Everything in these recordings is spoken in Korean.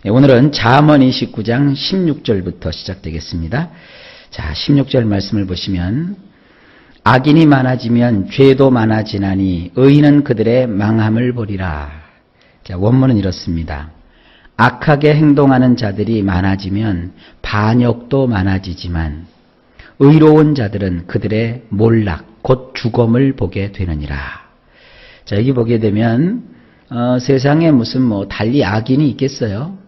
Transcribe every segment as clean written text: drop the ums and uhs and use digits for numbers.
오늘은 잠언 29장 16절부터 시작되겠습니다. 자, 16절 말씀을 보시면 악인이 많아지면 죄도 많아지나니 의인은 그들의 망함을 보리라. 자, 원문은 이렇습니다. 악하게 행동하는 자들이 많아지면 반역도 많아지지만 의로운 자들은 그들의 몰락, 곧 죽음을 보게 되느니라. 자, 여기 보게 되면 세상에 무슨 달리 악인이 있겠어요?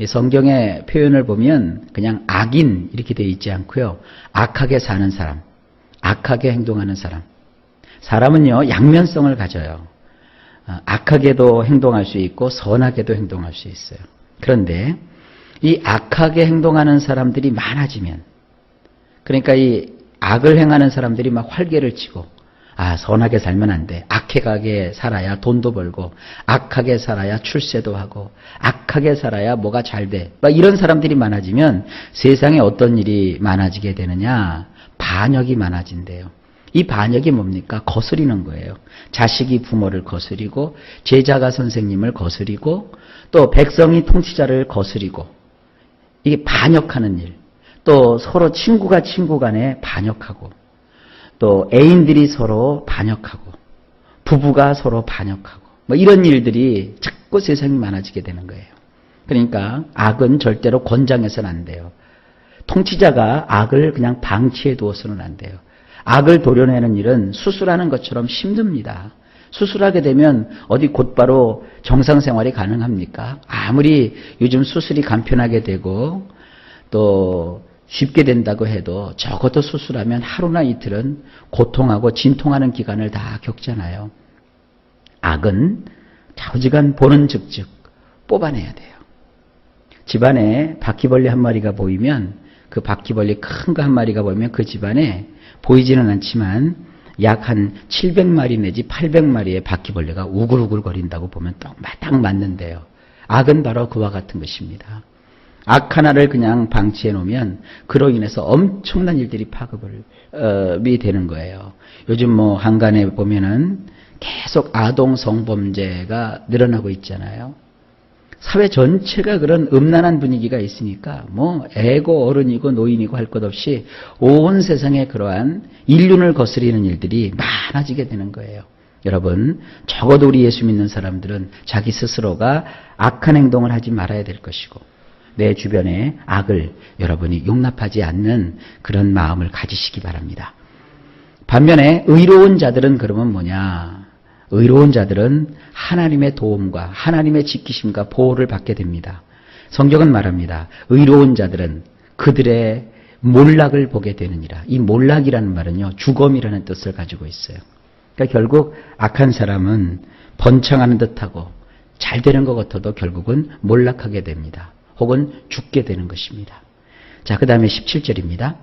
성경의 표현을 보면 그냥 악인 이렇게 되어 있지 않고요. 악하게 사는 사람, 악하게 행동하는 사람. 사람은요, 양면성을 가져요. 악하게도 행동할 수 있고 선하게도 행동할 수 있어요. 그런데 이 악하게 행동하는 사람들이 많아지면, 그러니까 이 악을 행하는 사람들이 막 활개를 치고, 선하게 살면 안 돼. 악하게 살아야 돈도 벌고, 악하게 살아야 출세도 하고, 악하게 살아야 뭐가 잘 돼. 막 이런 사람들이 많아지면 세상에 어떤 일이 많아지게 되느냐? 반역이 많아진대요. 이 반역이 뭡니까? 거스리는 거예요. 자식이 부모를 거스리고, 제자가 선생님을 거스리고, 또 백성이 통치자를 거스리고, 이게 반역하는 일. 또 서로 친구가 친구 간에 반역하고, 또 애인들이 서로 반역하고, 부부가 서로 반역하고, 이런 일들이 자꾸 세상이 많아지게 되는 거예요. 그러니까 악은 절대로 권장해서는 안 돼요. 통치자가 악을 그냥 방치해 두어서는 안 돼요. 악을 도려내는 일은 수술하는 것처럼 힘듭니다. 수술하게 되면 어디 곧바로 정상생활이 가능합니까? 아무리 요즘 수술이 간편하게 되고 또 쉽게 된다고 해도 적어도 수술하면 하루나 이틀은 고통하고 진통하는 기간을 다 겪잖아요. 악은 좌우지간 보는 즉즉 뽑아내야 돼요. 집안에 바퀴벌레 한 마리가 보이면 그 바퀴벌레 큰 거 한 마리가 보이면 그 집안에 보이지는 않지만 약 한 700마리 내지 800마리의 바퀴벌레가 우글우글 거린다고 보면 딱 맞는데요. 악은 바로 그와 같은 것입니다. 악 하나를 그냥 방치해 놓으면 그로 인해서 엄청난 일들이 파급이 되는 거예요. 요즘 한간에 보면은 계속 아동 성범죄가 늘어나고 있잖아요. 사회 전체가 그런 음란한 분위기가 있으니까 애고 어른이고 노인이고 할 것 없이 온 세상에 그러한 인륜을 거스리는 일들이 많아지게 되는 거예요. 여러분, 적어도 우리 예수 믿는 사람들은 자기 스스로가 악한 행동을 하지 말아야 될 것이고 내 주변에 악을 여러분이 용납하지 않는 그런 마음을 가지시기 바랍니다. 반면에 의로운 자들은 그러면 뭐냐? 의로운 자들은 하나님의 도움과 하나님의 지키심과 보호를 받게 됩니다. 성경은 말합니다. 의로운 자들은 그들의 몰락을 보게 되느니라. 이 몰락이라는 말은요, 죽음이라는 뜻을 가지고 있어요. 그러니까 결국 악한 사람은 번창하는 듯하고 잘 되는 것 같아도 결국은 몰락하게 됩니다. 혹은 죽게 되는 것입니다. 자, 그 다음에 17절입니다.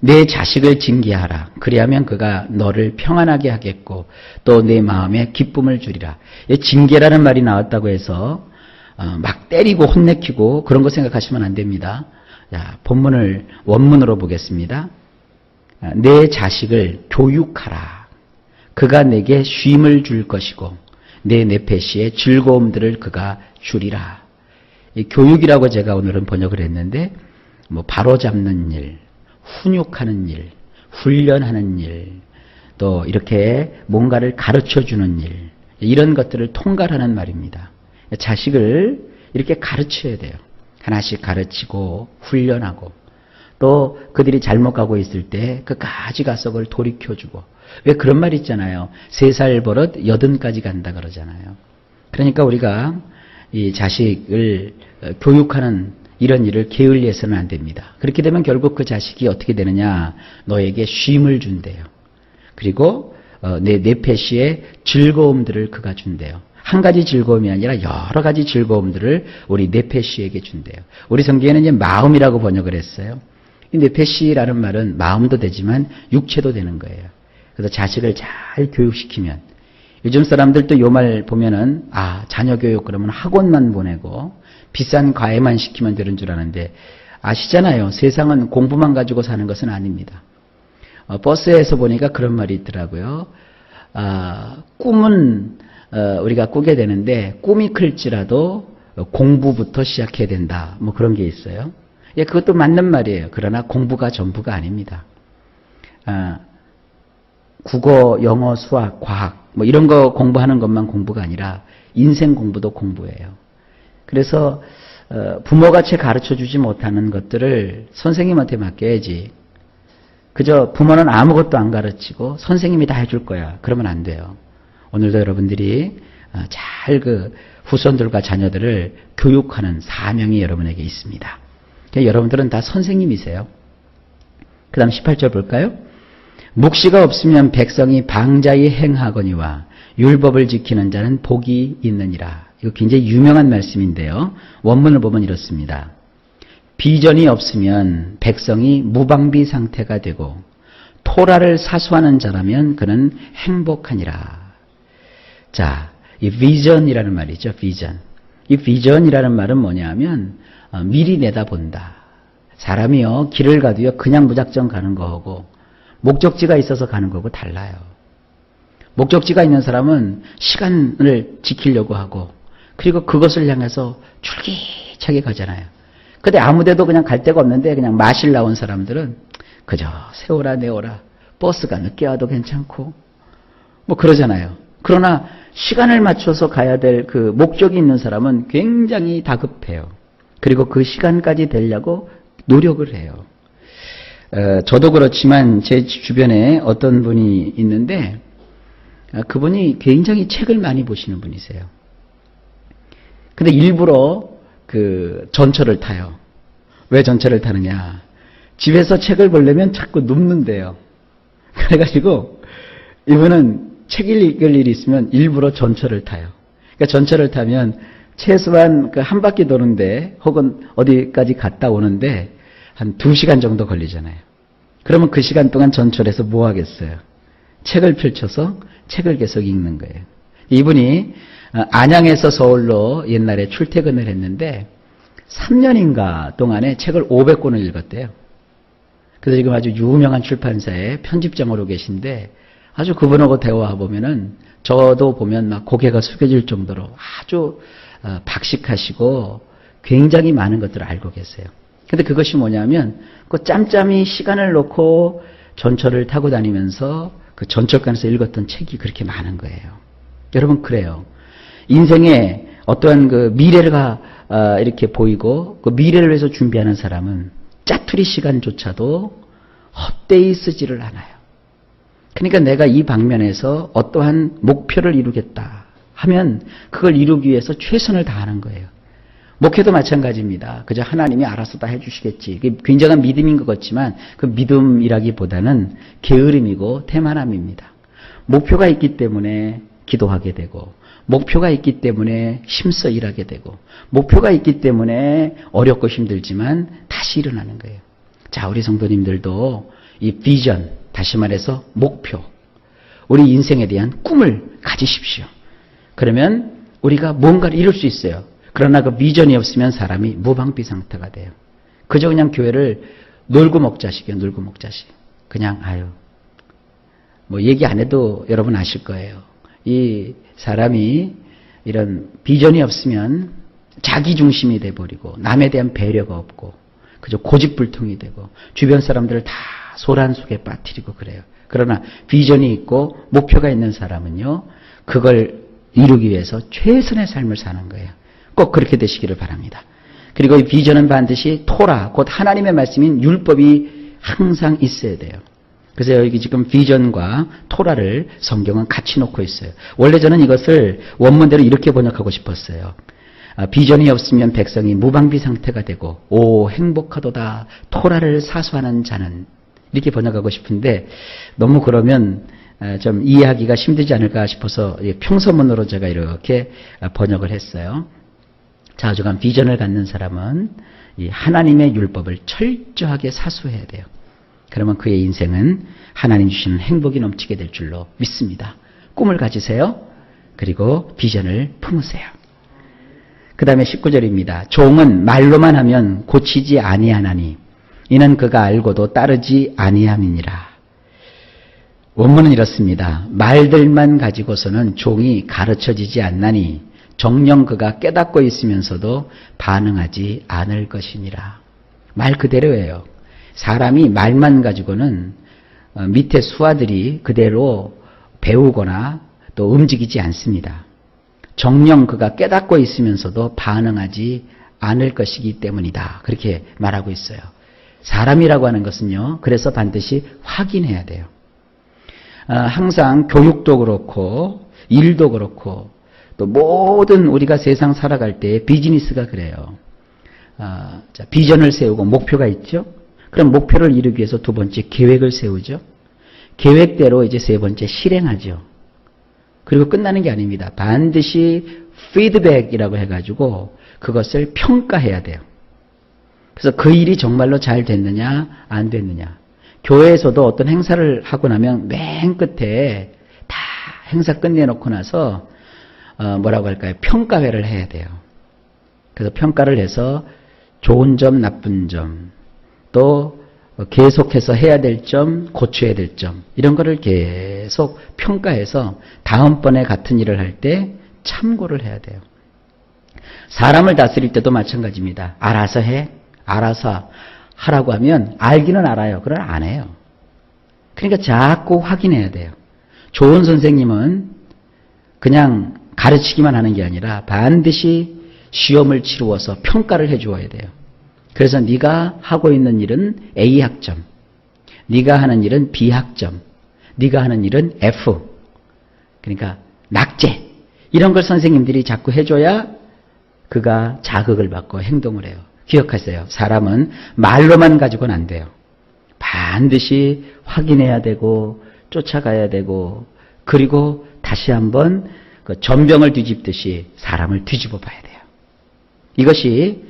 내 자식을 징계하라. 그리하면 그가 너를 평안하게 하겠고 또 내 마음에 기쁨을 주리라. 징계라는 말이 나왔다고 해서 막 때리고 혼내키고 그런 거 생각하시면 안 됩니다. 자, 본문을 원문으로 보겠습니다. 내 자식을 교육하라. 그가 내게 쉼을 줄 것이고 내 내패시에 즐거움들을 그가 주리라. 이 교육이라고 제가 오늘은 번역을 했는데 바로잡는 일, 훈육하는 일, 훈련하는 일, 또 이렇게 뭔가를 가르쳐주는 일, 이런 것들을 통괄하는 말입니다. 자식을 이렇게 가르쳐야 돼요. 하나씩 가르치고 훈련하고 또 그들이 잘못 가고 있을 때 끝까지 가서 그걸 돌이켜주고. 왜 그런 말 있잖아요. 3살 버릇 80까지 간다 그러잖아요. 그러니까 우리가 이 자식을 교육하는 이런 일을 게을리해서는 안 됩니다. 그렇게 되면 결국 그 자식이 어떻게 되느냐? 너에게 쉼을 준대요. 그리고 내 내패시에 즐거움들을 그가 준대요. 한 가지 즐거움이 아니라 여러 가지 즐거움들을 우리 내패시에게 준대요. 우리 성경에는 이제 마음이라고 번역을 했어요. 이 내패시라는 말은 마음도 되지만 육체도 되는 거예요. 그래서 자식을 잘 교육시키면, 요즘 사람들도 이 말 보면은 자녀 교육 그러면 학원만 보내고 비싼 과외만 시키면 되는 줄 아는데 아시잖아요. 세상은 공부만 가지고 사는 것은 아닙니다. 버스에서 보니까 그런 말이 있더라고요. 꿈은 우리가 꾸게 되는데 꿈이 클지라도 공부부터 시작해야 된다. 뭐 그런 게 있어요. 예, 그것도 맞는 말이에요. 그러나 공부가 전부가 아닙니다. 국어, 영어, 수학, 과학 뭐 이런 거 공부하는 것만 공부가 아니라 인생 공부도 공부예요. 그래서 부모가 채 가르쳐주지 못하는 것들을 선생님한테 맡겨야지. 그저 부모는 아무것도 안 가르치고 선생님이 다 해줄 거야. 그러면 안 돼요. 오늘도 여러분들이 잘 그 후손들과 자녀들을 교육하는 사명이 여러분에게 있습니다. 그러니까 여러분들은 다 선생님이세요. 그 다음 18절 볼까요? 묵시가 없으면 백성이 방자히 행하거니와 율법을 지키는 자는 복이 있느니라. 이거 굉장히 유명한 말씀인데요. 원문을 보면 이렇습니다. 비전이 없으면 백성이 무방비 상태가 되고 토라를 사수하는 자라면 그는 행복하니라. 자, 이 비전이라는 말이죠. 비전. 이 비전이라는 말은 뭐냐면 미리 내다본다. 사람이요 길을 가도요 그냥 무작정 가는 거하고 목적지가 있어서 가는 거고 달라요. 목적지가 있는 사람은 시간을 지키려고 하고 그리고 그것을 향해서 줄기차게 가잖아요. 근데 아무데도 그냥 갈 데가 없는데 그냥 마실 나온 사람들은 그저 세워라 내워라 버스가 늦게 와도 괜찮고 뭐 그러잖아요. 그러나 시간을 맞춰서 가야 될 그 목적이 있는 사람은 굉장히 다급해요. 그리고 그 시간까지 되려고 노력을 해요. 저도 그렇지만 제 주변에 어떤 분이 있는데 그분이 굉장히 책을 많이 보시는 분이세요. 근데 일부러 그 전철을 타요. 왜 전철을 타느냐? 집에서 책을 보려면 자꾸 눕는데요. 그래가지고 이분은 책 읽을 일이 있으면 일부러 전철을 타요. 그러니까 전철을 타면 최소한 그 한 바퀴 도는데 혹은 어디까지 갔다 오는데 한 2시간 정도 걸리잖아요. 그러면 그 시간 동안 전철에서 뭐 하겠어요? 책을 펼쳐서 책을 계속 읽는 거예요. 이분이 안양에서 서울로 옛날에 출퇴근을 했는데 3년인가 동안에 책을 500권을 읽었대요. 그래서 지금 아주 유명한 출판사의 편집장으로 계신데 아주 그분하고 대화해보면은 저도 보면 막 고개가 숙여질 정도로 아주 박식하시고 굉장히 많은 것들을 알고 계세요. 근데 그것이 뭐냐면 그 짬짬이 시간을 놓고 전철을 타고 다니면서 그 전철관에서 읽었던 책이 그렇게 많은 거예요. 여러분 그래요. 인생에 어떠한 그 미래가 이렇게 보이고 그 미래를 위해서 준비하는 사람은 짜투리 시간조차도 헛되이 쓰지를 않아요. 그러니까 내가 이 방면에서 어떠한 목표를 이루겠다 하면 그걸 이루기 위해서 최선을 다하는 거예요. 목회도 마찬가지입니다. 그저 하나님이 알아서 다 해주시겠지. 그게 굉장한 믿음인 것 같지만 그 믿음이라기보다는 게으름이고 태만함입니다. 목표가 있기 때문에 기도하게 되고 목표가 있기 때문에 힘써 일하게 되고 목표가 있기 때문에 어렵고 힘들지만 다시 일어나는 거예요. 자, 우리 성도님들도 이 비전, 다시 말해서 목표, 우리 인생에 대한 꿈을 가지십시오. 그러면 우리가 뭔가를 이룰 수 있어요. 그러나 그 비전이 없으면 사람이 무방비 상태가 돼요. 그저 그냥 교회를 놀고 먹자식이에요. 놀고 먹자식. 그냥 뭐 얘기 안 해도 여러분 아실 거예요. 이 사람이 이런 비전이 없으면 자기 중심이 돼버리고 남에 대한 배려가 없고 그저 고집불통이 되고 주변 사람들을 다 소란 속에 빠뜨리고 그래요. 그러나 비전이 있고 목표가 있는 사람은요. 그걸 이루기 위해서 최선의 삶을 사는 거예요. 꼭 그렇게 되시기를 바랍니다. 그리고 이 비전은 반드시 토라, 곧 하나님의 말씀인 율법이 항상 있어야 돼요. 그래서 여기 지금 비전과 토라를 성경은 같이 놓고 있어요. 원래 저는 이것을 원문대로 이렇게 번역하고 싶었어요. 비전이 없으면 백성이 무방비 상태가 되고 오 행복하도다 토라를 사수하는 자는 이렇게 번역하고 싶은데 너무 그러면 좀 이해하기가 힘들지 않을까 싶어서 평서문으로 제가 이렇게 번역을 했어요. 자주간 비전을 갖는 사람은 이 하나님의 율법을 철저하게 사수해야 돼요. 그러면 그의 인생은 하나님 주시는 행복이 넘치게 될 줄로 믿습니다. 꿈을 가지세요. 그리고 비전을 품으세요. 그 다음에 19절입니다. 종은 말로만 하면 고치지 아니하나니 이는 그가 알고도 따르지 아니함이니라. 원문은 이렇습니다. 말들만 가지고서는 종이 가르쳐지지 않나니 정녕 그가 깨닫고 있으면서도 반응하지 않을 것이니라. 말 그대로예요. 사람이 말만 가지고는 밑에 수하들이 그대로 배우거나 또 움직이지 않습니다. 정녕 그가 깨닫고 있으면서도 반응하지 않을 것이기 때문이다. 그렇게 말하고 있어요. 사람이라고 하는 것은요. 그래서 반드시 확인해야 돼요. 항상 교육도 그렇고 일도 그렇고 또 모든 우리가 세상 살아갈 때 비즈니스가 그래요. 비전을 세우고 목표가 있죠. 그럼 목표를 이루기 위해서 두 번째 계획을 세우죠. 계획대로 이제 세 번째 실행하죠. 그리고 끝나는 게 아닙니다. 반드시 피드백이라고 해가지고 그것을 평가해야 돼요. 그래서 그 일이 정말로 잘 됐느냐 안 됐느냐. 교회에서도 어떤 행사를 하고 나면 맨 끝에 다 행사 끝내놓고 나서 뭐라고 할까요? 평가회를 해야 돼요. 그래서 평가를 해서 좋은 점, 나쁜 점, 또 계속해서 해야 될 점, 고쳐야 될 점, 이런 거를 계속 평가해서 다음번에 같은 일을 할 때 참고를 해야 돼요. 사람을 다스릴 때도 마찬가지입니다. 알아서 해, 알아서 하라고 하면 알기는 알아요. 그러나 안 해요. 그러니까 자꾸 확인해야 돼요. 좋은 선생님은 그냥 가르치기만 하는 게 아니라 반드시 시험을 치루어서 평가를 해주어야 돼요. 그래서 네가 하고 있는 일은 A 학점, 네가 하는 일은 B 학점, 네가 하는 일은 F, 그러니까 낙제, 이런 걸 선생님들이 자꾸 해줘야 그가 자극을 받고 행동을 해요. 기억하세요. 사람은 말로만 가지고는 안 돼요. 반드시 확인해야 되고 쫓아가야 되고 그리고 다시 한번 그 전병을 뒤집듯이 사람을 뒤집어 봐야 돼요. 이것이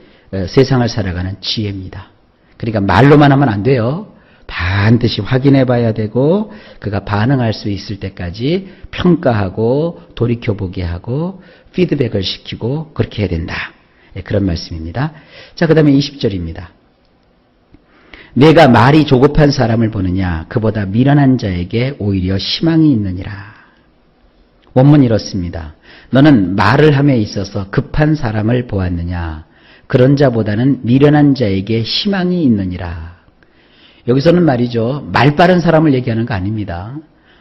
세상을 살아가는 지혜입니다. 그러니까 말로만 하면 안 돼요. 반드시 확인해 봐야 되고 그가 반응할 수 있을 때까지 평가하고 돌이켜보게 하고 피드백을 시키고 그렇게 해야 된다. 그런 말씀입니다. 자, 그 다음에 20절입니다. 내가 말이 조급한 사람을 보느냐 그보다 미련한 자에게 오히려 희망이 있느니라. 원문이 이렇습니다. 너는 말을 함에 있어서 급한 사람을 보았느냐 그런 자보다는 미련한 자에게 희망이 있느니라. 여기서는 말이죠. 말 빠른 사람을 얘기하는 거 아닙니다.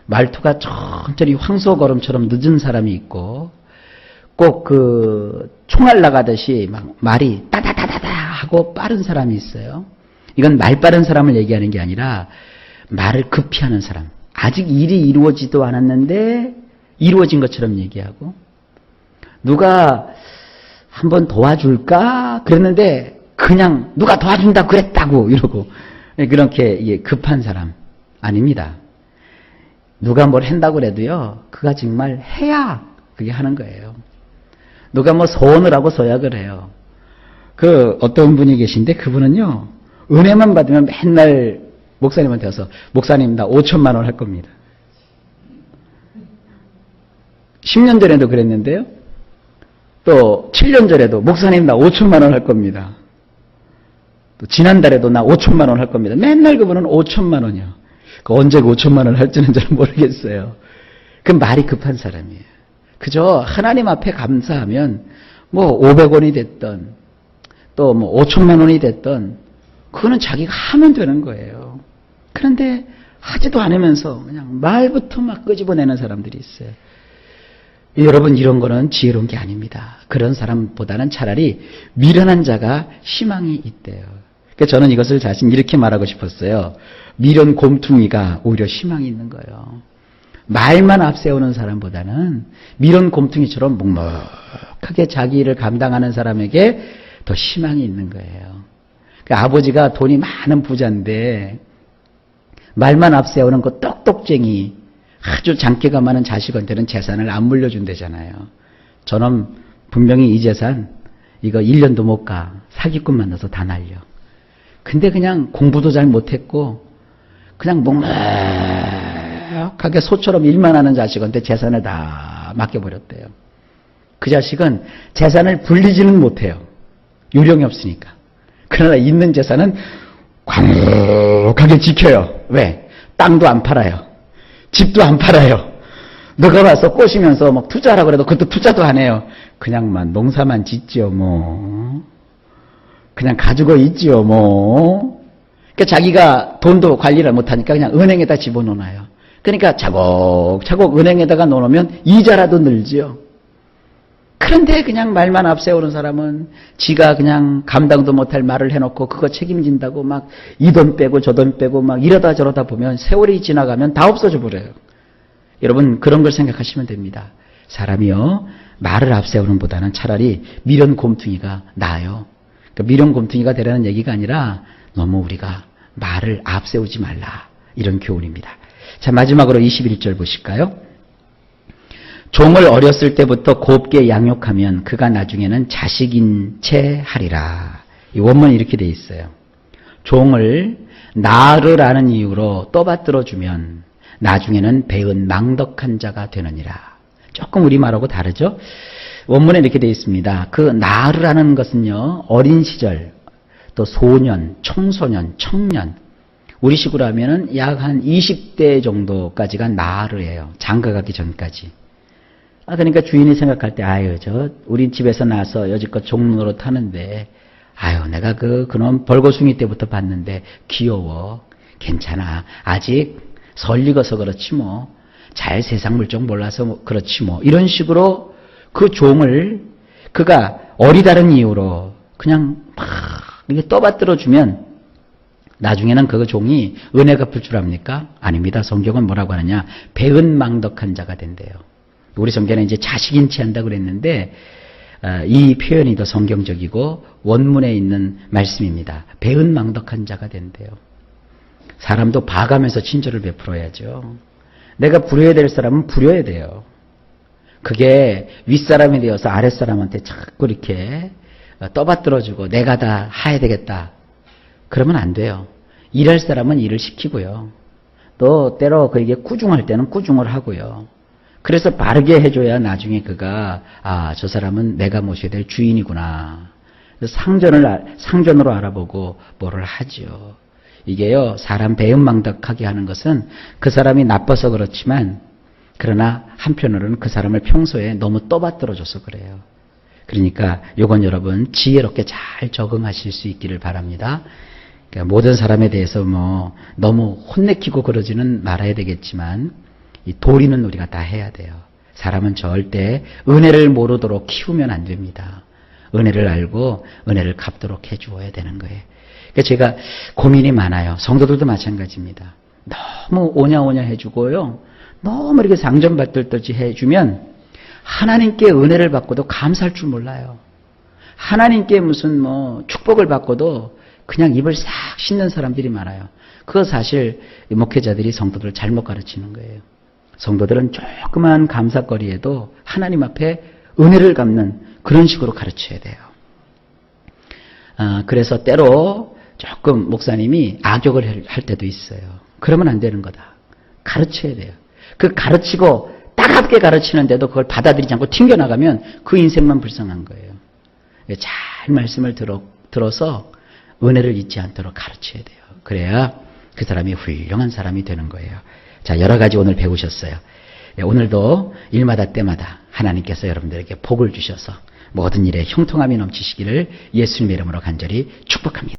말투가 천천히 황소걸음처럼 늦은 사람이 있고 꼭 그 총알 나가듯이 막 말이 따다다다다 하고 빠른 사람이 있어요. 이건 말 빠른 사람을 얘기하는 게 아니라 말을 급히 하는 사람. 아직 일이 이루어지도 않았는데 이루어진 것처럼 얘기하고 누가 한번 도와줄까? 그랬는데 그냥 누가 도와준다 그랬다고 이러고 그렇게 급한 사람 아닙니다. 누가 뭘 한다고 그래도요. 그가 정말 해야 그게 하는 거예요. 누가 뭐 소원을 하고 서약을 해요. 그 어떤 분이 계신데 그분은요. 은혜만 받으면 맨날 목사님한테 와서 목사님 나 5천만 원 할 겁니다. 10년 전에도 그랬는데요. 또 7년 전에도 목사님 나 5천만 원 할 겁니다. 또 지난달에도 나 5천만 원 할 겁니다. 맨날 그분은 5천만 원이요. 그 언제 5천만 원을 할지는 잘 모르겠어요. 그 말이 급한 사람이에요. 그저 하나님 앞에 감사하면 뭐 500원이 됐던 또 뭐 5천만 원이 됐던 그거는 자기가 하면 되는 거예요. 그런데 하지도 않으면서 그냥 말부터 막 끄집어내는 사람들이 있어요. 여러분 이런 거는 지혜로운 게 아닙니다. 그런 사람보다는 차라리 미련한 자가 희망이 있대요. 그래서 저는 이것을 자신 이렇게 말하고 싶었어요. 미련 곰퉁이가 오히려 희망이 있는 거예요. 말만 앞세우는 사람보다는 미련 곰퉁이처럼 묵묵하게 자기 일을 감당하는 사람에게 더 희망이 있는 거예요. 그러니까 아버지가 돈이 많은 부자인데 말만 앞세우는 그 똑똑쟁이 아주 장기가 많은 자식한테는 재산을 안 물려준대잖아요. 저는 분명히 이 재산 이거 1년도 못 가. 사기꾼 만나서 다 날려. 근데 그냥 공부도 잘 못했고 그냥 묵묵하게 소처럼 일만 하는 자식한테 재산을 다 맡겨버렸대요. 그 자식은 재산을 불리지는 못해요. 요령이 없으니까. 그러나 있는 재산은 과묵하게 지켜요. 왜? 땅도 안 팔아요. 집도 안 팔아요. 너가 와서 꼬시면서 막 투자하라고 그래도 그것도 투자도 안 해요. 그냥만 농사만 짓지요 뭐. 그냥 가지고 있지요 뭐. 그러니까 자기가 돈도 관리를 못하니까 그냥 은행에다 집어넣어놔요. 그러니까 차곡차곡 은행에다가 넣어놓으면 이자라도 늘지요. 그런데 그냥 말만 앞세우는 사람은 지가 그냥 감당도 못할 말을 해놓고 그거 책임진다고 막 이 돈 빼고 저 돈 빼고 막 이러다 저러다 보면 세월이 지나가면 다 없어져 버려요. 여러분 그런 걸 생각하시면 됩니다. 사람이요 말을 앞세우는 보다는 차라리 미련곰퉁이가 나아요. 그러니까 미련곰퉁이가 되라는 얘기가 아니라 너무 우리가 말을 앞세우지 말라 이런 교훈입니다. 자 마지막으로 21절 보실까요? 종을 어렸을 때부터 곱게 양육하면 그가 나중에는 자식인 채 하리라. 이 원문이 이렇게 돼 있어요. 종을 나으르라는 이유로 떠받들어주면 나중에는 배은 망덕한 자가 되느니라. 조금 우리말하고 다르죠? 원문에 이렇게 돼 있습니다. 그 나으르라는 것은요 어린 시절 또 소년, 청소년, 청년 우리식으로 하면은 약 한 20대 정도까지가 나으르예요. 장가가기 전까지. 그러니까 주인이 생각할 때, 아유, 우리 집에서 나서 여지껏 종로로 타는데, 아유, 내가 그놈 벌거숭이 때부터 봤는데, 귀여워. 괜찮아. 아직 설익어서 그렇지 뭐. 잘 세상 물정 몰라서 그렇지 뭐. 이런 식으로 그 종을 그가 어리다는 이유로 그냥 막 이렇게 떠받들어주면, 나중에는 그 종이 은혜 갚을 줄 압니까? 아닙니다. 성경은 뭐라고 하느냐. 배은망덕한 자가 된대요. 우리 성경에 이제 자식인 채 한다고 그랬는데 이 표현이 더 성경적이고 원문에 있는 말씀입니다. 배은망덕한 자가 된대요. 사람도 봐가면서 친절을 베풀어야죠. 내가 부려야 될 사람은 부려야 돼요. 그게 윗사람이 되어서 아랫사람한테 자꾸 이렇게 떠받들어주고 내가 다 해야 되겠다. 그러면 안 돼요. 일할 사람은 일을 시키고요. 또 때로 그에게 꾸중할 때는 꾸중을 하고요. 그래서 바르게 해줘야 나중에 그가 저 사람은 내가 모셔야 될 주인이구나. 상전으로 알아보고 뭐를 하죠. 이게요 사람 배은망덕하게 하는 것은 그 사람이 나빠서 그렇지만 그러나 한편으로는 그 사람을 평소에 너무 떠받들어줘서 그래요. 그러니까 요건 여러분 지혜롭게 잘 적응하실 수 있기를 바랍니다. 그러니까 모든 사람에 대해서 뭐 너무 혼내키고 그러지는 말아야 되겠지만 이 도리는 우리가 다 해야 돼요. 사람은 절대 은혜를 모르도록 키우면 안 됩니다. 은혜를 알고 은혜를 갚도록 해주어야 되는 거예요. 그러니까 제가 고민이 많아요. 성도들도 마찬가지입니다. 너무 오냐오냐 해주고요. 너무 이렇게 상전받들듯이 해주면 하나님께 은혜를 받고도 감사할 줄 몰라요. 하나님께 무슨 뭐 축복을 받고도 그냥 입을 싹 씻는 사람들이 많아요. 그거 사실 목회자들이 성도들을 잘못 가르치는 거예요. 성도들은 조그만 감사거리에도 하나님 앞에 은혜를 갚는 그런 식으로 가르쳐야 돼요. 그래서 때로 조금 목사님이 악역을 할 때도 있어요. 그러면 안 되는 거다. 가르쳐야 돼요. 그 가르치고 따갑게 가르치는데도 그걸 받아들이지 않고 튕겨나가면 그 인생만 불쌍한 거예요. 잘 말씀을 들어서 은혜를 잊지 않도록 가르쳐야 돼요. 그래야 그 사람이 훌륭한 사람이 되는 거예요. 자, 여러 가지 오늘 배우셨어요. 오늘도 일마다 때마다 하나님께서 여러분들에게 복을 주셔서 모든 일에 형통함이 넘치시기를 예수님의 이름으로 간절히 축복합니다.